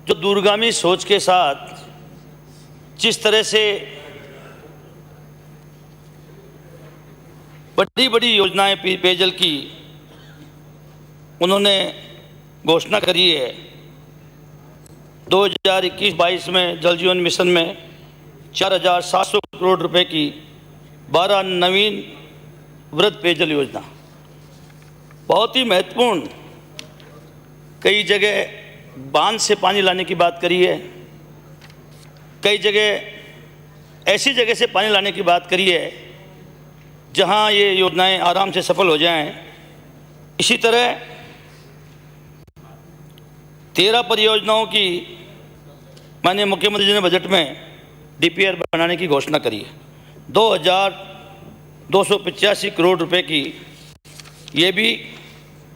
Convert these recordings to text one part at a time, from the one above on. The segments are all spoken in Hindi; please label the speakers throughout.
Speaker 1: जो दूरगामी सोच के साथ जिस तरह से बड़ी बड़ी योजनाएं पेयजल की उन्होंने घोषणा करी है। 2021-22 में जल जीवन मिशन में 4,700 करोड़ रुपए की 12 नवीन वृहद पेयजल योजना, बहुत ही महत्वपूर्ण। कई जगह बांध से पानी लाने की बात करी है, कई जगह ऐसी जगह से पानी लाने की बात करी है जहां ये योजनाएं आराम से सफल हो जाएं। इसी तरह 13 परियोजनाओं की माननीय मुख्यमंत्री जी ने बजट में डीपीआर बनाने की घोषणा करी है। 2,285 करोड़ रुपए की ये भी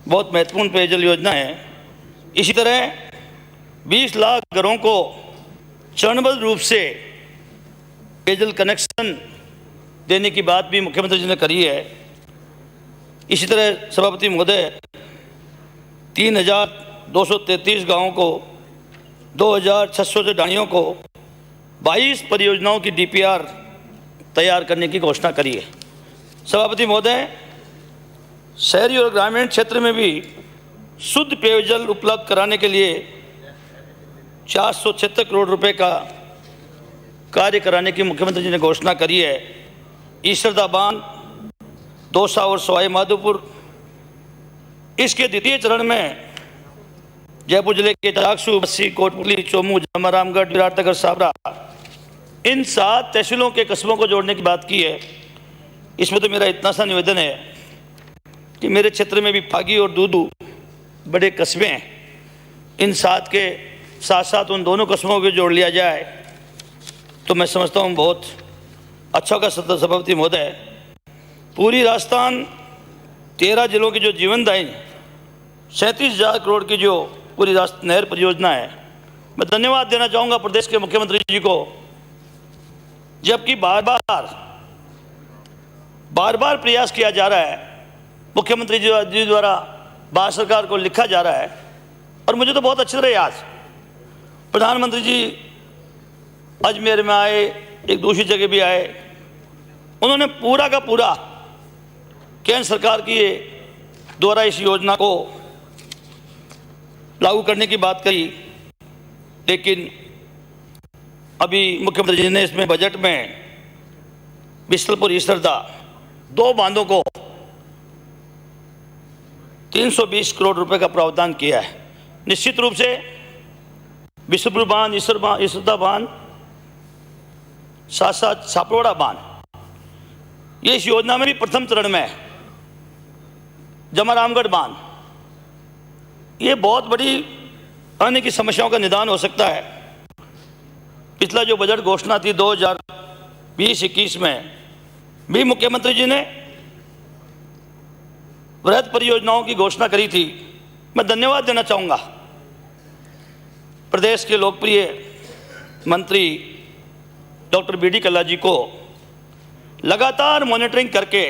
Speaker 1: बहुत महत्वपूर्ण पेयजल योजना है। इसी तरह 20 लाख घरों को चरणबद्ध रूप से पेयजल कनेक्शन देने की बात भी मुख्यमंत्री जी ने करी है। इसी तरह सभापति महोदय 3,233 गाँवों को, 2,600 से ढाणियों को 22 परियोजनाओं की डीपीआर तैयार करने की घोषणा करी है। सभापति महोदय, शहरी और ग्रामीण क्षेत्र में भी शुद्ध पेयजल उपलब्ध कराने के लिए 476 करोड़ रुपए का कार्य कराने की मुख्यमंत्री जी ने घोषणा करी है। ईसरदा बांध, दौसा और सवाई माधोपुर, इसके द्वितीय चरण में जयपुर जिले के चाकसू, बस्सी, कोटपुतली, चोमू, जमरामगढ़, विराटनगर, साबरा, इन 7 तहसीलों के कस्बों को जोड़ने की बात की है। इसमें तो मेरा इतना सा निवेदन है कि मेरे क्षेत्र में भी फागी और दूदू बड़े कस्बे हैं, इन 7 के साथ साथ उन दोनों कस्बों को जोड़ लिया जाए तो मैं समझता हूँ बहुत अच्छा होगा। सभापति महोदय, पूरी राजस्थान 13 जिलों की जो जीवनदायिनी 37,000 करोड़ की जो पूरी नहर परियोजना है, मैं धन्यवाद देना चाहूँगा प्रदेश के मुख्यमंत्री जी को। जबकि बार बार प्रयास किया जा रहा है, मुख्यमंत्री जी द्वारा भारत सरकार को लिखा जा रहा है, और मुझे तो बहुत अच्छी तरह याद, प्रधानमंत्री जी अजमेर में आए, एक दूसरी जगह भी आए, उन्होंने पूरा का पूरा केंद्र सरकार की द्वारा इस योजना को लागू करने की बात कही। लेकिन अभी मुख्यमंत्री जी ने इसमें बजट में बिशनपुर ईसरदा 2 बांधों को 320 करोड़ रुपए का प्रावधान किया है। निश्चित रूप से बिशनपुर बांध, ईसरदा बांध, साथ साथ सापरोड़ा बांध, ये इस योजना में भी प्रथम चरण में है। जमरामगढ़ बांध, ये बहुत बड़ी आने की समस्याओं का निदान हो सकता है। पिछला जो बजट घोषणा थी 2020-21 में भी मुख्यमंत्री जी ने वृहद परियोजनाओं की घोषणा करी थी। मैं धन्यवाद देना चाहूँगा प्रदेश के लोकप्रिय मंत्री डॉक्टर बी डी कल्ला जी को। लगातार मॉनिटरिंग करके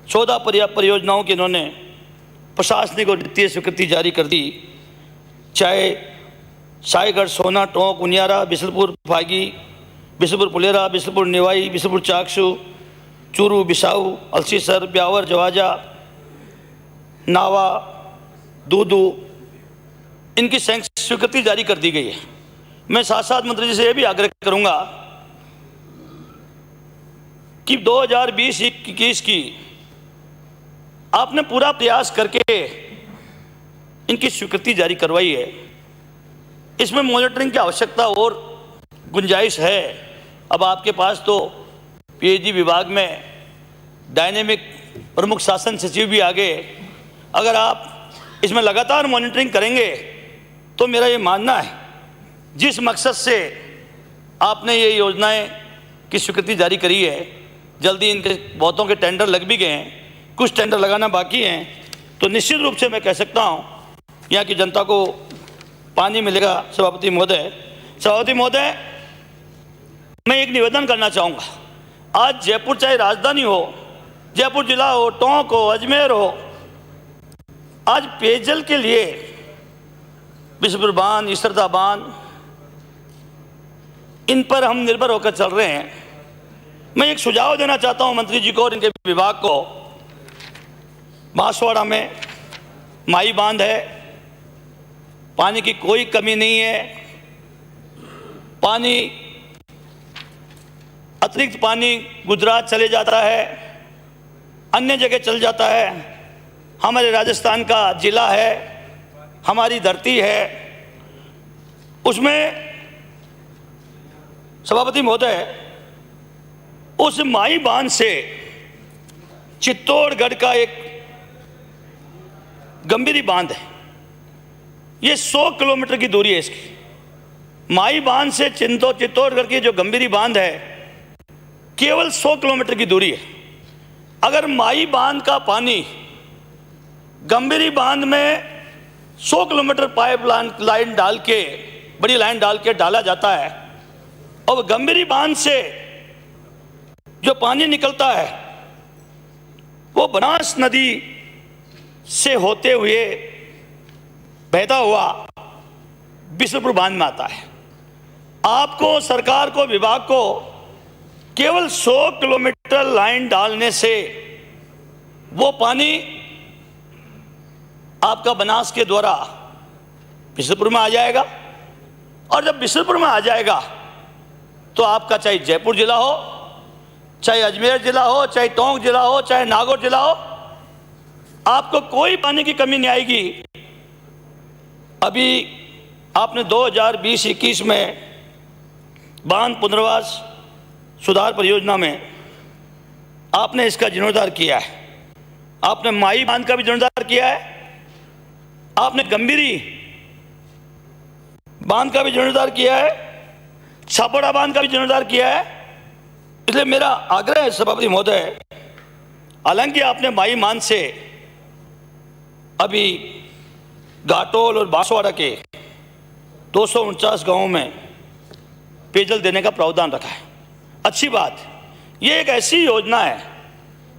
Speaker 1: 14 परियोजनाओं की इन्होंने प्रशासनिक और वित्तीय स्वीकृति जारी कर दी। चाहे साईगढ़, सोना, टोंक, उनियारा, बिशनपुर फागी, बिशनपुर पुलेरा, बिशनपुर निवाई, बिशनपुर चाकसू, चूरू, बिसाऊ, अलसीसर, ब्यावर, जवाजा, नावा, दूदू, इनकी स्वीकृति जारी कर दी गई है। मैं साथ साथ मंत्री जी से यह भी आग्रह करूंगा कि 2020-21 की आपने पूरा प्रयास करके इनकी स्वीकृति जारी करवाई है। इसमें मॉनिटरिंग की आवश्यकता और गुंजाइश है। अब आपके पास तो पीएचडी विभाग में डायनेमिक प्रमुख शासन सचिव भी आ गए। अगर आप इसमें लगातार मॉनिटरिंग करेंगे तो मेरा ये मानना है जिस मकसद से आपने ये योजनाएं की स्वीकृति जारी करी है, जल्दी इनके बहुतों के टेंडर लग भी गए हैं, कुछ टेंडर लगाना बाकी हैं, तो निश्चित रूप से मैं कह सकता हूँ यहाँ की जनता को पानी मिलेगा। सभापति महोदय, मैं एक निवेदन करना चाहूँगा। आज जयपुर चाहे राजधानी हो, जयपुर जिला हो, टोंक हो, अजमेर हो, आज पेयजल के लिए बिशपुर बांध, ईसरदा बांध, इन पर हम निर्भर होकर चल रहे हैं। मैं एक सुझाव देना चाहता हूं मंत्री जी को और इनके विभाग को। बांसवाड़ा में माई बांध है, पानी की कोई कमी नहीं है, पानी अतिरिक्त पानी गुजरात चले जाता है, अन्य जगह चल जाता है। हमारे राजस्थान का जिला है, हमारी धरती है, उसमें सभापति महोदय उस माई बांध से चित्तौड़गढ़ का एक गंभीरी बांध है, ये 100 किलोमीटर की दूरी है इसकी। माई बांध से चित्तौड़गढ़ की जो गंभीरी बांध है केवल 100 किलोमीटर की दूरी है। अगर माई बांध का पानी गंभीरी बांध में 100 किलोमीटर पाइप लाइन डाल के, बड़ी लाइन डाल के डाला जाता है, और गंभीरी बांध से जो पानी निकलता है वो बनास नदी से होते हुए बहता हुआ बिशपुर बांध में आता है। आपको, सरकार को, विभाग को केवल 100 किलोमीटर लाइन डालने से वो पानी आपका बनास के द्वारा बिशपुर में आ जाएगा, और जब बिशपुर में आ जाएगा तो आपका चाहे जयपुर जिला हो, चाहे अजमेर जिला हो, चाहे टोंक जिला हो, चाहे नागौर जिला हो, आपको कोई पानी की कमी नहीं आएगी। अभी आपने 2020-21 में बांध पुनर्वास सुधार परियोजना में आपने इसका जीर्णोद्धार किया है, आपने माई बांध का भी जीर्णोद्धार किया है, आपने गंभीरी बांध का भी जीर्णोद्धार किया है, छापड़ा बांध का भी जीर्णोद्धार किया है। इसलिए मेरा आग्रह है सभापति महोदय, हालांकि आपने माई बांध से अभी घाटोल और बांसवाड़ा के 249 गांवों में पेयजल देने का प्रावधान रखा है, अच्छी बात। ये एक ऐसी योजना है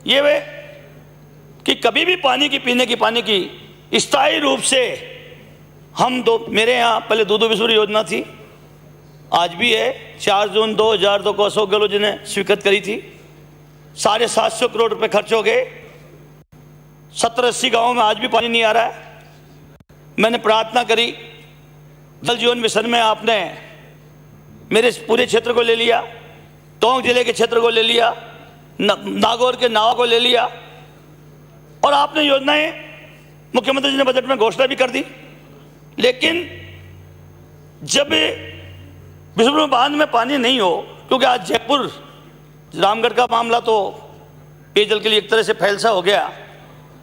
Speaker 1: ये वे कि कभी भी पानी की, पीने की पानी की स्थायी रूप से हम मेरे यहाँ पहले दूध बिशपुर योजना थी, आज भी है। 4 जून 2002 को अशोक गहलोत जी ने स्वीकृत करी थी, 750 करोड़ रुपए खर्च हो गए, 70-80 गाँवों में आज भी पानी नहीं आ रहा है। मैंने प्रार्थना करी, जल जीवन मिशन में आपने मेरे पूरे क्षेत्र को ले लिया, टोंक जिले के क्षेत्र को ले लिया, नागौर के नावा को ले लिया, और आपने योजनाएं मुख्यमंत्री जी ने बजट में घोषणा भी कर दी। लेकिन जब बिशपुर बांध में पानी नहीं हो, क्योंकि आज जयपुर रामगढ़ का मामला तो पेयजल के लिए एक तरह से फैलसा हो गया,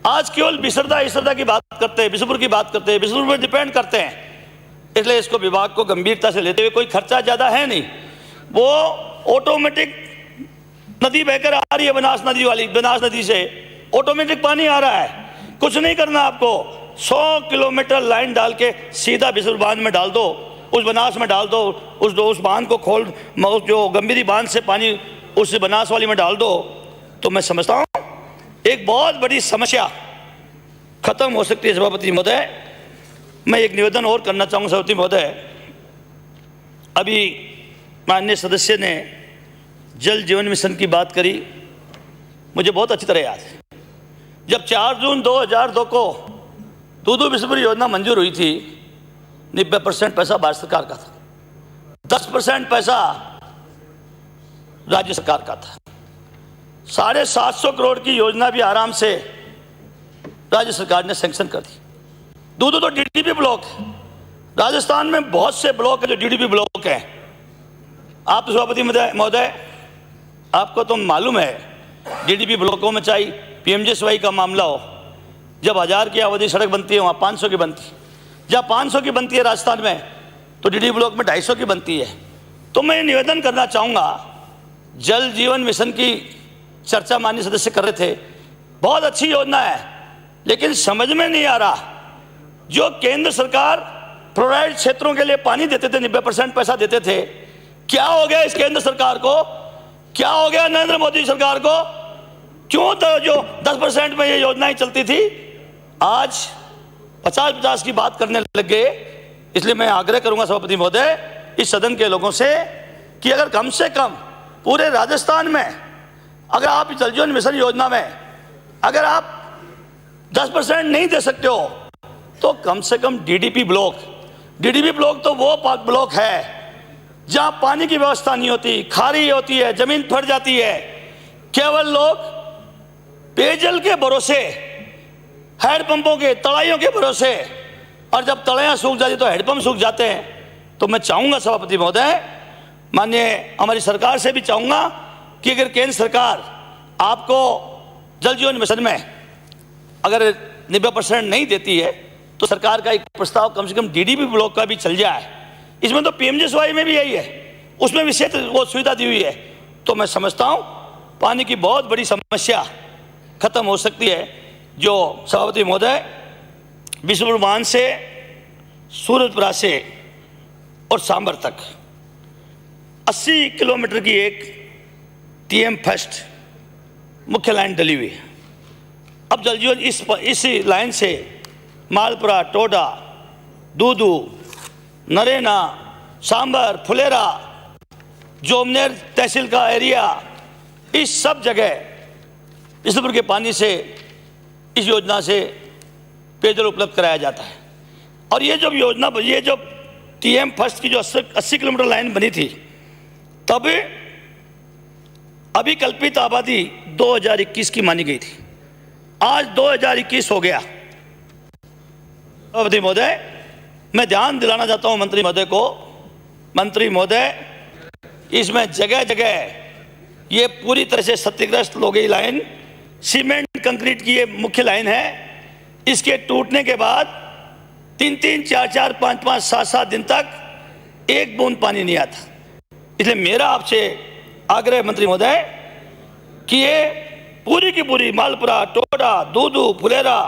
Speaker 1: आज केवल ईसरदा की बात करते हैं, बिशपुर की बात करते हैं, बिशपुर पर डिपेंड करते हैं। इसलिए इसको विभाग को गंभीरता से लेते हुए, कोई खर्चा ज़्यादा है नहीं, वो ऑटोमेटिक नदी बहकर आ रही है, बनास नदी से ऑटोमेटिक पानी आ रहा है, कुछ नहीं करना आपको। 100 किलोमीटर लाइन डाल के सीधा बिशपुर बांध में डाल दो, उस बनास में डाल दो, उस बांध को खोल, जो गंभीरी बांध से पानी उस बनास वाली में डाल दो, तो मैं समझता हूँ एक बहुत बड़ी समस्या खत्म हो सकती है। सभापति महोदय, मैं एक निवेदन और करना चाहूँगा सभापति महोदय। अभी माननीय सदस्य ने जल जीवन मिशन की बात करी, मुझे बहुत अच्छी तरह याद है। जब 4 जून 2002 को दूध बिशपुर योजना मंजूर हुई थी, 90% पैसा भारत सरकार का था, 10% पैसा राज्य सरकार का था। 750 करोड़ की योजना भी आराम से राज्य सरकार ने सैंक्शन कर दी। दूध तो डीडीपी ब्लॉक है, राजस्थान में बहुत से ब्लॉक है जो डीडीपी ब्लॉक है। आप तो सभापति महोदय, आपको तो मालूम है, डीडीपी ब्लॉकों में चाहे पीएमजीएसवाई का मामला हो, जब 1000 की आबादी सड़क बनती है वहाँ 500 की बनती है, जहाँ 500 की बनती है राजस्थान में, तो डीडीपी ब्लॉक में 250 की बनती है। तो मैं निवेदन करना चाहूँगा, जल जीवन मिशन की चर्चा माननीय सदस्य कर रहे थे, बहुत अच्छी योजना है, लेकिन समझ में नहीं आ रहा। जो केंद्र सरकार फ्लोराइड क्षेत्रों के लिए पानी देते थे, 90% पैसा देते थे, क्या हो गया इस केंद्र सरकार को, क्या हो गया नरेंद्र मोदी सरकार को? क्यों तो जो 10% में ये योजनाएं चलती थी, आज 50-50 की बात करने लग गए। इसलिए मैं आग्रह करूंगा सभापति महोदय इस सदन के लोगों से कि अगर कम से कम पूरे राजस्थान में अगर आप जल जीवन मिशन योजना में अगर आप 10% नहीं दे सकते हो तो कम से कम डीडीपी ब्लॉक तो वो ब्लॉक है जहां पानी की व्यवस्था नहीं होती, खारी होती है, जमीन फट जाती है, केवल लोग पेयजल के भरोसे, हैंडपंपों के तड़ाइयों के भरोसे, और जब तड़ाइयां सूख जाती तो हैंडपंप सूख जाते हैं। तो मैं चाहूंगा सभापति महोदय, माननीय हमारी सरकार से भी चाहूंगा कि अगर केंद्र सरकार आपको जल जीवन मिशन में अगर 90% नहीं देती है तो सरकार का एक प्रस्ताव कम से कम डीडीपी ब्लॉक का भी चल जाए। इसमें तो पीएमजीएसवाई में भी यही है, उसमें भी वो सुविधा दी हुई है। तो मैं समझता हूं पानी की बहुत बड़ी समस्या खत्म हो सकती है। जो सभापति महोदय बिशनपुर बांध से सूरजपुरा से और सांबर तक 80 किलोमीटर की एक टीएम फर्स्ट मुख्य लाइन डली हुई है। अब जल जीवन इस लाइन से मालपुरा, टोडा, दूदू, नरेना, सांबर, फुलेरा, जोमनेर तहसील का एरिया, इस सब जगह बिशनपुर के पानी से इस योजना से पेयजल उपलब्ध कराया जाता है। और ये जब टीएम फर्स्ट की जो 80 किलोमीटर लाइन बनी थी तब अभी कल्पित आबादी 2021 की मानी गई थी, आज 2021 हो गया। सभापति महोदय, मैं ध्यान दिलाना चाहता हूं मंत्री महोदय इसमें जगह जगह ये पूरी तरह से क्षतिग्रस्त हो गई लाइन, सीमेंट कंक्रीट की ये मुख्य लाइन है। इसके टूटने के बाद 3-3, 4-4, 5-5, 7-7 दिन तक एक बूंद पानी नहीं आता। इसलिए मेरा आपसे आग्रह मंत्री महोदय कि ये पूरी की पूरी मालपुरा, टोडा, दूदू, फुलेरा,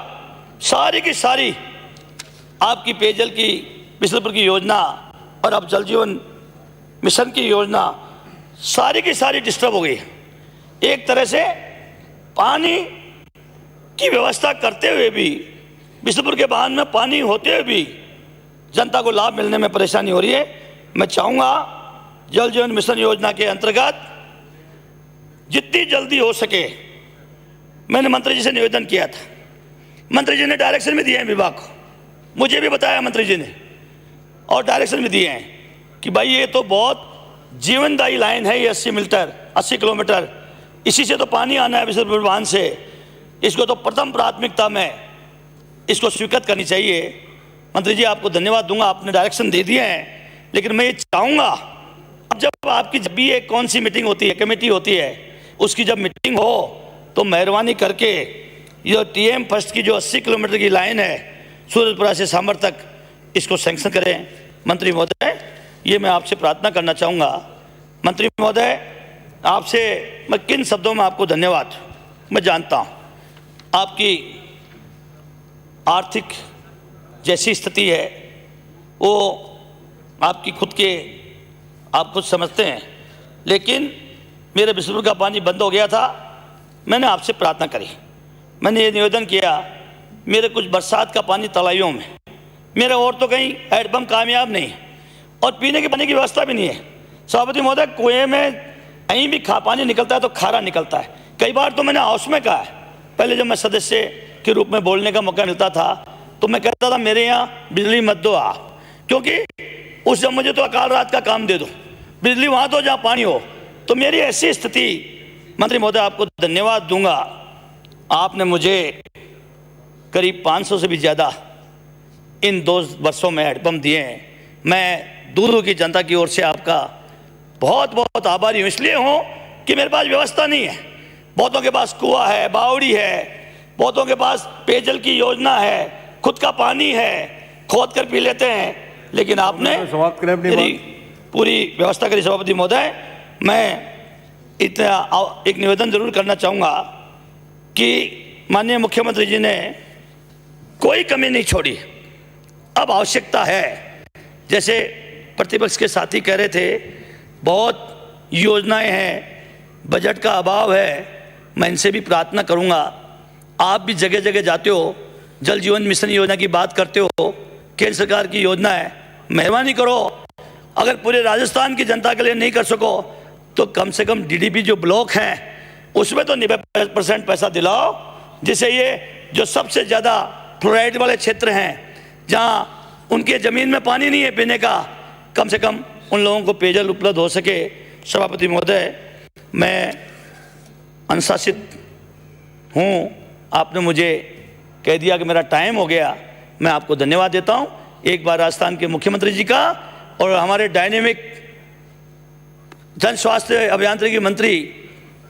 Speaker 1: सारी की सारी आपकी पेयजल की बिशनपुर की योजना और अब जल जीवन मिशन की योजना सारी की सारी डिस्टर्ब हो गई। एक तरह से पानी की व्यवस्था करते हुए भी, बिशनपुर के बांध में पानी होते हुए भी जनता को लाभ मिलने में परेशानी हो रही है। मैं चाहूँगा जल जीवन मिशन योजना के अंतर्गत जितनी जल्दी हो सके, मैंने मंत्री जी से निवेदन किया था, मंत्री जी ने डायरेक्शन भी दिए हैं विभाग को, मुझे भी बताया मंत्री जी ने और डायरेक्शन भी दिए हैं कि भाई ये तो बहुत जीवनदायी लाइन है, ये 80 किलोमीटर, इसी से तो पानी आना है बिशनपुर बांध से। इसको तो प्रथम प्राथमिकता में इसको स्वीकृत करनी चाहिए। मंत्री जी आपको धन्यवाद दूंगा, आपने डायरेक्शन दे दिए हैं, लेकिन मैं ये चाहूँगा अब जब भी एक कौन सी मीटिंग होती है, कमेटी होती है, उसकी जब मीटिंग हो तो मेहरबानी करके ये टीएम फर्स्ट की जो 80 किलोमीटर की लाइन है सूरजपुरा से सांबर तक, इसको सैंक्शन करें। मंत्री महोदय, ये मैं आपसे प्रार्थना करना चाहूँगा। मंत्री महोदय, आपसे मैं किन शब्दों में आपको धन्यवाद, मैं जानता हूँ आपकी आर्थिक जैसी स्थिति है वो आपकी आप खुद समझते हैं, लेकिन मेरे बिशनपुर का पानी बंद हो गया था। मैंने आपसे प्रार्थना करी, मैंने ये निवेदन किया, मेरे कुछ बरसात का पानी तलाइयों में, मेरे और तो कहीं हैंडपम्प कामयाब नहीं और पीने के पानी की व्यवस्था भी नहीं है। सभापति महोदय, कुएं में कहीं भी पानी निकलता है तो खारा निकलता है। कई बार तो मैंने हाउस में कहा है, पहले जब मैं सदस्य के रूप में बोलने का मौका मिलता था तो मैं कहता था मेरे यहाँ बिजली मत दो आप, क्योंकि उस जब मुझे तो अकाल रात का काम दे दो, बिजली वहाँ दो जहाँ पानी हो। तो मेरी ऐसी स्थिति, मंत्री महोदय आपको धन्यवाद दूंगा, आपने मुझे करीब 500 से भी ज़्यादा इन 2 वर्षों में हैंडपम्प दिए हैं। मैं दूर की जनता की ओर से आपका बहुत बहुत आभारी हूँ। इसलिए हूँ कि मेरे पास व्यवस्था नहीं है, बहुतों के पास कुआं है, बावड़ी है, बहुतों के पास पेयजल की योजना है, खुद का पानी है, खोद कर पी लेते हैं, लेकिन आपने मेरी पूरी व्यवस्था करी। सभापति महोदय, मैं इतना एक निवेदन जरूर करना चाहूँगा कि माननीय मुख्यमंत्री जी ने कोई कमी नहीं छोड़ी। अब आवश्यकता है, जैसे प्रतिपक्ष के साथी कह रहे थे, बहुत योजनाएं हैं, बजट का अभाव है। मैं इनसे भी प्रार्थना करूंगा, आप भी जगह जगह जाते हो, जल जीवन मिशन योजना की बात करते हो, केंद्र सरकार की योजना है, मेहरबानी करो, अगर पूरे राजस्थान की जनता के लिए नहीं कर सको तो कम से कम डीडीपी जो ब्लॉक हैं उसमें तो 90% पैसा दिलाओ, जिससे ये जो सबसे ज़्यादा फ्लोराइड वाले क्षेत्र हैं जहाँ उनके ज़मीन में पानी नहीं है पीने का, कम से कम उन लोगों को पेयजल उपलब्ध हो सके। सभापति महोदय, मैं अनुशासित हूँ, आपने मुझे कह दिया कि मेरा टाइम हो गया, मैं आपको धन्यवाद देता हूँ एक बार राजस्थान के मुख्यमंत्री जी का और हमारे डायनेमिक जन स्वास्थ्य अभियांत्रिकी मंत्री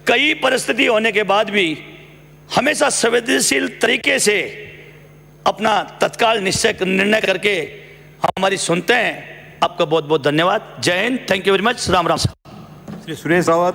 Speaker 1: कई परिस्थिति होने के बाद भी हमेशा संवेदनशील तरीके से अपना तत्काल निर्णय करके हमारी सुनते हैं। आपका बहुत बहुत धन्यवाद। जय Hind. Thank you very much. Ram Ram.
Speaker 2: Shri Suresh Rawat.